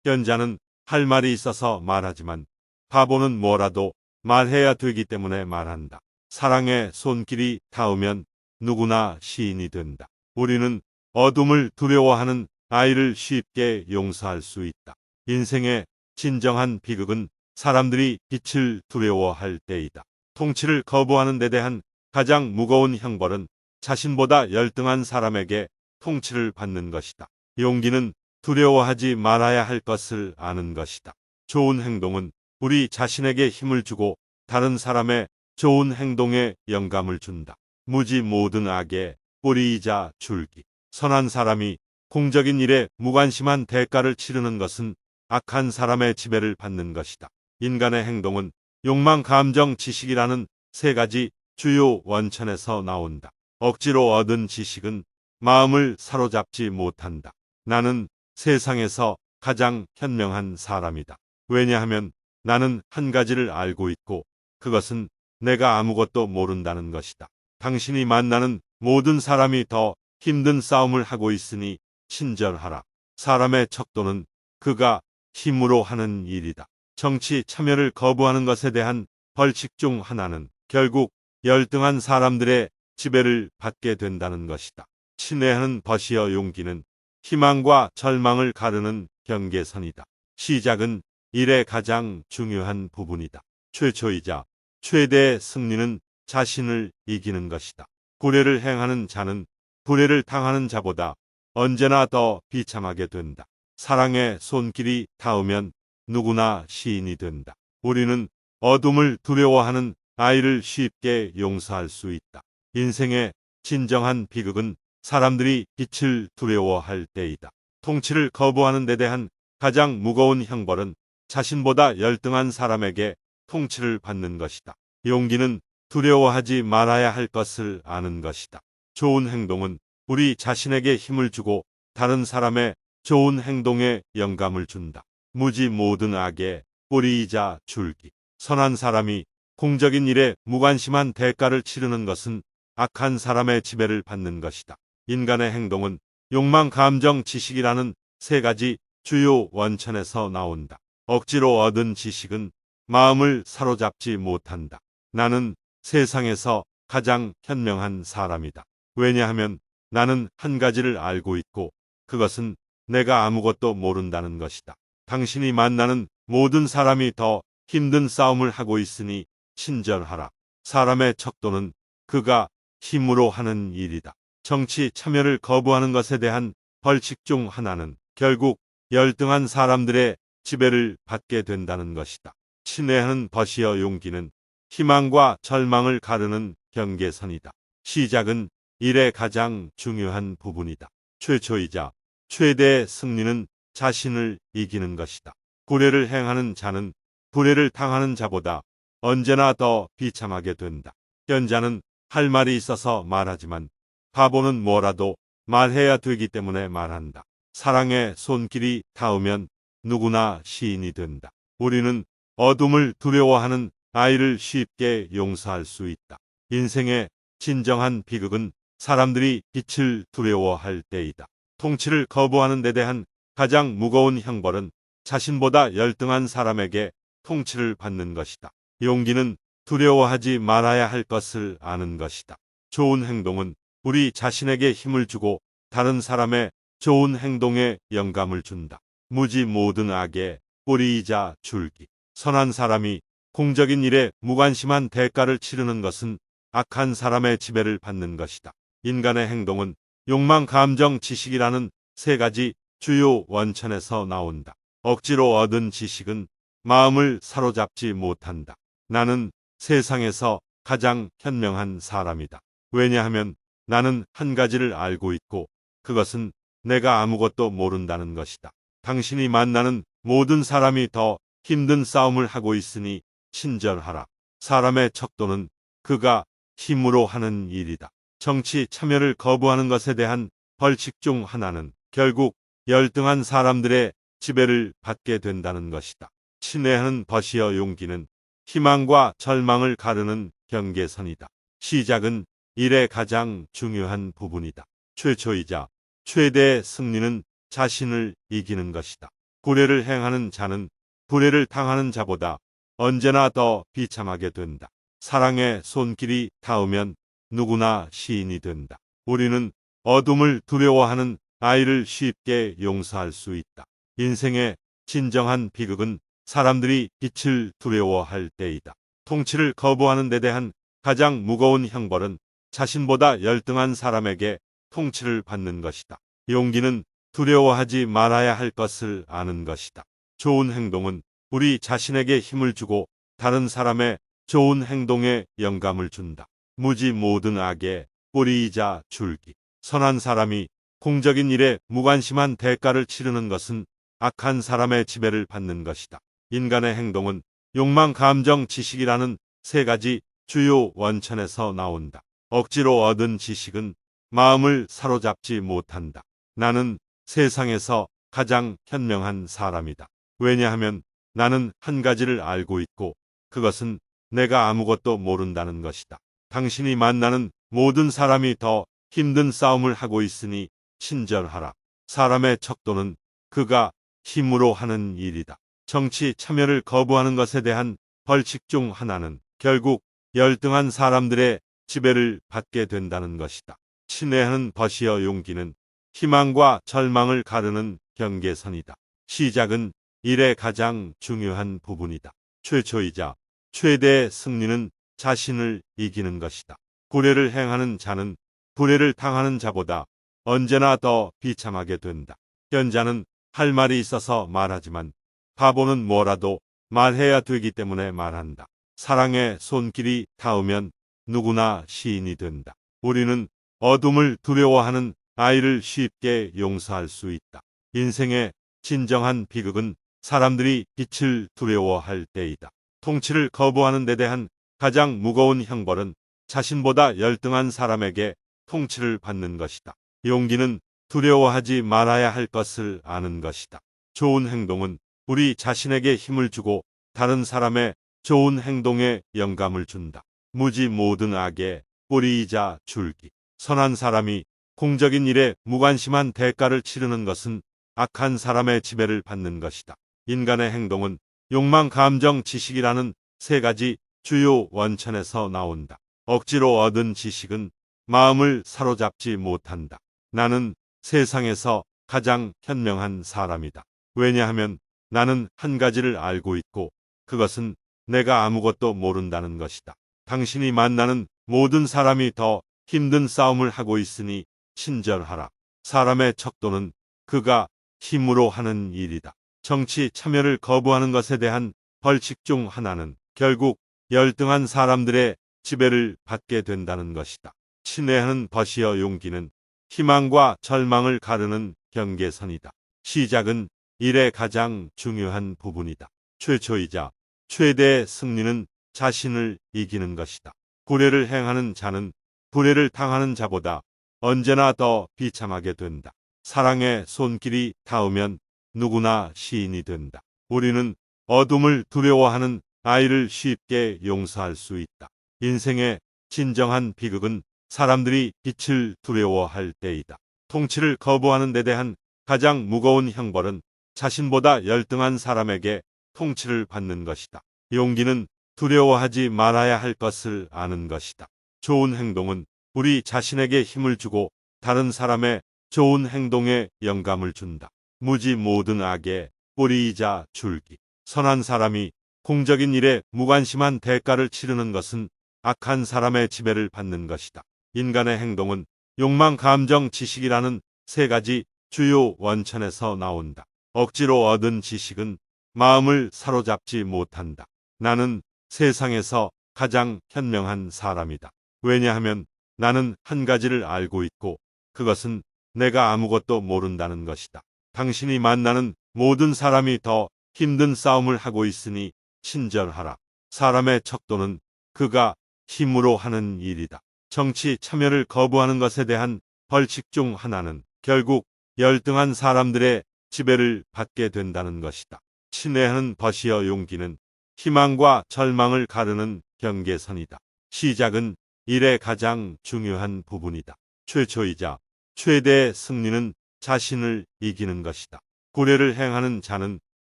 연자는 할 말이 있어서 말하지만 바보는 뭐라도 말해야 되기 때문에 말한다. 사랑의 손길이 닿으면 누구나 시인이 된다. 우리는 어둠을 두려워하는 아이를 쉽게 용서할 수 있다. 인생의 진정한 비극은 사람들이 빛을 두려워할 때이다. 통치를 거부하는 데 대한 가장 무거운 형벌은 자신보다 열등한 사람에게 통치를 받는 것이다. 용기는 두려워하지 말아야 할 것을 아는 것이다. 좋은 행동은 우리 자신에게 힘을 주고 다른 사람의 좋은 행동에 영감을 준다. 무지 모든 악의 뿌리이자 줄기. 선한 사람이 공적인 일에 무관심한 대가를 치르는 것은 악한 사람의 지배를 받는 것이다. 인간의 행동은 욕망, 감정, 지식이라는 세 가지 주요 원천에서 나온다. 억지로 얻은 지식은 마음을 사로잡지 못한다. 나는 세상에서 가장 현명한 사람이다. 왜냐하면 나는 한 가지를 알고 있고 그것은 내가 아무것도 모른다는 것이다. 당신이 만나는 모든 사람이 더 힘든 싸움을 하고 있으니 친절하라. 사람의 척도는 그가 힘으로 하는 일이다. 정치 참여를 거부하는 것에 대한 벌칙 중 하나는 결국 열등한 사람들의 지배를 받게 된다는 것이다. 친애하는 벗이여 용기는 희망과 절망을 가르는 경계선이다. 시작은 일의 가장 중요한 부분이다. 최초이자 최대의 승리는 자신을 이기는 것이다. 불의를 행하는 자는 불의를 당하는 자보다 언제나 더 비참하게 된다. 사랑의 손길이 닿으면 누구나 시인이 된다. 우리는 어둠을 두려워하는 아이를 쉽게 용서할 수 있다. 인생의 진정한 비극은 사람들이 빛을 두려워할 때이다. 통치를 거부하는 데 대한 가장 무거운 형벌은 자신보다 열등한 사람에게 통치를 받는 것이다. 용기는 두려워하지 말아야 할 것을 아는 것이다. 좋은 행동은 우리 자신에게 힘을 주고 다른 사람의 좋은 행동에 영감을 준다. 무지 모든 악의 뿌리이자 줄기. 선한 사람이 공적인 일에 무관심한 대가를 치르는 것은 악한 사람의 지배를 받는 것이다. 인간의 행동은 욕망, 감정, 지식이라는 세 가지 주요 원천에서 나온다. 억지로 얻은 지식은 마음을 사로잡지 못한다. 나는 세상에서 가장 현명한 사람이다. 왜냐하면 나는 한 가지를 알고 있고 그것은 내가 아무것도 모른다는 것이다. 당신이 만나는 모든 사람이 더 힘든 싸움을 하고 있으니 친절하라. 사람의 척도는 그가 힘으로 하는 일이다. 정치 참여를 거부하는 것에 대한 벌칙 중 하나는 결국 열등한 사람들의 지배를 받게 된다는 것이다. 친애하는 벗이여 용기는 희망과 절망을 가르는 경계선이다. 시작은 일의 가장 중요한 부분이다. 최초이자 최대의 승리는 자신을 이기는 것이다. 불의를 행하는 자는 불의를 당하는 자보다 언제나 더 비참하게 된다. 연자는 할 말이 있어서 말하지만 바보는 뭐라도 말해야 되기 때문에 말한다. 사랑의 손길이 닿으면 누구나 시인이 된다. 우리는 어둠을 두려워하는 아이를 쉽게 용서할 수 있다. 인생의 진정한 비극은 사람들이 빛을 두려워할 때이다. 통치를 거부하는 데 대한 가장 무거운 형벌은 자신보다 열등한 사람에게 통치를 받는 것이다. 용기는 두려워하지 말아야 할 것을 아는 것이다. 좋은 행동은 우리 자신에게 힘을 주고 다른 사람의 좋은 행동에 영감을 준다. 무지 모든 악의 뿌리이자 줄기. 선한 사람이 공적인 일에 무관심한 대가를 치르는 것은 악한 사람의 지배를 받는 것이다. 인간의 행동은 욕망, 감정, 지식이라는 세 가지 주요 원천에서 나온다. 억지로 얻은 지식은 마음을 사로잡지 못한다. 나는 세상에서 가장 현명한 사람이다. 왜냐하면 나는 한 가지를 알고 있고 그것은 내가 아무것도 모른다는 것이다. 당신이 만나는 모든 사람이 더 힘든 싸움을 하고 있으니 친절하라. 사람의 척도는 그가 힘으로 하는 일이다. 정치 참여를 거부하는 것에 대한 벌칙 중 하나는 결국 열등한 사람들의 지배를 받게 된다는 것이다. 친애하는 벗이여 용기는 희망과 절망을 가르는 경계선이다. 시작은 일의 가장 중요한 부분이다. 최초이자 최대의 승리는 자신을 이기는 것이다. 고래를 행하는 자는 불의를 당하는 자보다 언제나 더 비참하게 된다. 사랑의 손길이 닿으면 누구나 시인이 된다. 우리는 어둠을 두려워하는 아이를 쉽게 용서할 수 있다. 인생의 진정한 비극은 사람들이 빛을 두려워할 때이다. 통치를 거부하는 데 대한 가장 무거운 형벌은 자신보다 열등한 사람에게 통치를 받는 것이다. 용기는 두려워하지 말아야 할 것을 아는 것이다. 좋은 행동은 우리 자신에게 힘을 주고 다른 사람의 좋은 행동에 영감을 준다. 무지 모든 악의 뿌리이자 줄기. 선한 사람이 공적인 일에 무관심한 대가를 치르는 것은 악한 사람의 지배를 받는 것이다. 인간의 행동은 욕망, 감정, 지식이라는 세 가지 주요 원천에서 나온다. 억지로 얻은 지식은 마음을 사로잡지 못한다. 나는 세상에서 가장 현명한 사람이다. 왜냐하면 나는 한 가지를 알고 있고 그것은 내가 아무것도 모른다는 것이다. 당신이 만나는 모든 사람이 더 힘든 싸움을 하고 있으니 친절하라. 사람의 척도는 그가 힘으로 하는 일이다. 정치 참여를 거부하는 것에 대한 벌칙 중 하나는 결국 열등한 사람들의 지배를 받게 된다는 것이다. 친애하는 벗이여 용기는 희망과 절망을 가르는 경계선이다. 시작은 일의 가장 중요한 부분이다. 최초이자 최대의 승리는 자신을 이기는 것이다. 고래를 행하는 자는 불의를 당하는 자보다 언제나 더 비참하게 된다. 현자는 할 말이 있어서 말하지만 바보는 뭐라도 말해야 되기 때문에 말한다. 사랑의 손길이 닿으면 누구나 시인이 된다. 우리는 어둠을 두려워하는 아이를 쉽게 용서할 수 있다. 인생의 진정한 비극은 사람들이 빛을 두려워할 때이다. 통치를 거부하는 데 대한 가장 무거운 형벌은 자신보다 열등한 사람에게 통치를 받는 것이다. 용기는 두려워하지 말아야 할 것을 아는 것이다. 좋은 행동은 우리 자신에게 힘을 주고 다른 사람의 좋은 행동에 영감을 준다. 무지 모든 악의 뿌리이자 줄기. 선한 사람이 공적인 일에 무관심한 대가를 치르는 것은 악한 사람의 지배를 받는 것이다. 인간의 행동은 욕망, 감정, 지식이라는 세 가지 주요 원천에서 나온다. 억지로 얻은 지식은 마음을 사로잡지 못한다. 나는 세상에서 가장 현명한 사람이다. 왜냐하면 나는 한 가지를 알고 있고 그것은 내가 아무것도 모른다는 것이다. 당신이 만나는 모든 사람이 더 힘든 싸움을 하고 있으니 친절하라. 사람의 척도는 그가 힘으로 하는 일이다. 정치 참여를 거부하는 것에 대한 벌칙 중 하나는 결국 열등한 사람들의 지배를 받게 된다는 것이다. 친애하는 벗이여 용기는 희망과 절망을 가르는 경계선이다. 시작은 일의 가장 중요한 부분이다. 최초이자 최대의 승리는 자신을 이기는 것이다. 고래를 행하는 자는 불의를 당하는 자보다 언제나 더 비참하게 된다. 사랑의 손길이 닿으면 누구나 시인이 된다. 우리는 어둠을 두려워하는 아이를 쉽게 용서할 수 있다. 인생의 진정한 비극은 사람들이 빛을 두려워할 때이다. 통치를 거부하는 데 대한 가장 무거운 형벌은 자신보다 열등한 사람에게 통치를 받는 것이다. 용기는 두려워하지 말아야 할 것을 아는 것이다. 좋은 행동은 우리 자신에게 힘을 주고 다른 사람의 좋은 행동에 영감을 준다. 무지 모든 악의 뿌리이자 줄기. 선한 사람이 공적인 일에 무관심한 대가를 치르는 것은 악한 사람의 지배를 받는 것이다. 인간의 행동은 욕망, 감정, 지식이라는 세 가지 주요 원천에서 나온다. 억지로 얻은 지식은 마음을 사로잡지 못한다. 나는 세상에서 가장 현명한 사람이다. 왜냐하면 나는 한 가지를 알고 있고 그것은 내가 아무것도 모른다는 것이다. 당신이 만나는 모든 사람이 더 힘든 싸움을 하고 있으니 친절하라. 사람의 척도는 그가 힘으로 하는 일이다. 정치 참여를 거부하는 것에 대한 벌칙 중 하나는 결국 열등한 사람들의 지배를 받게 된다는 것이다. 친애하는 벗이여 용기는 희망과 절망을 가르는 경계선이다. 시작은 일의 가장 중요한 부분이다. 최초이자 최대의 승리는 자신을 이기는 것이다. 구례를 행하는 자는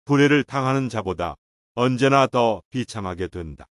불의를 당하는 자보다 언제나 더 비참하게 된다.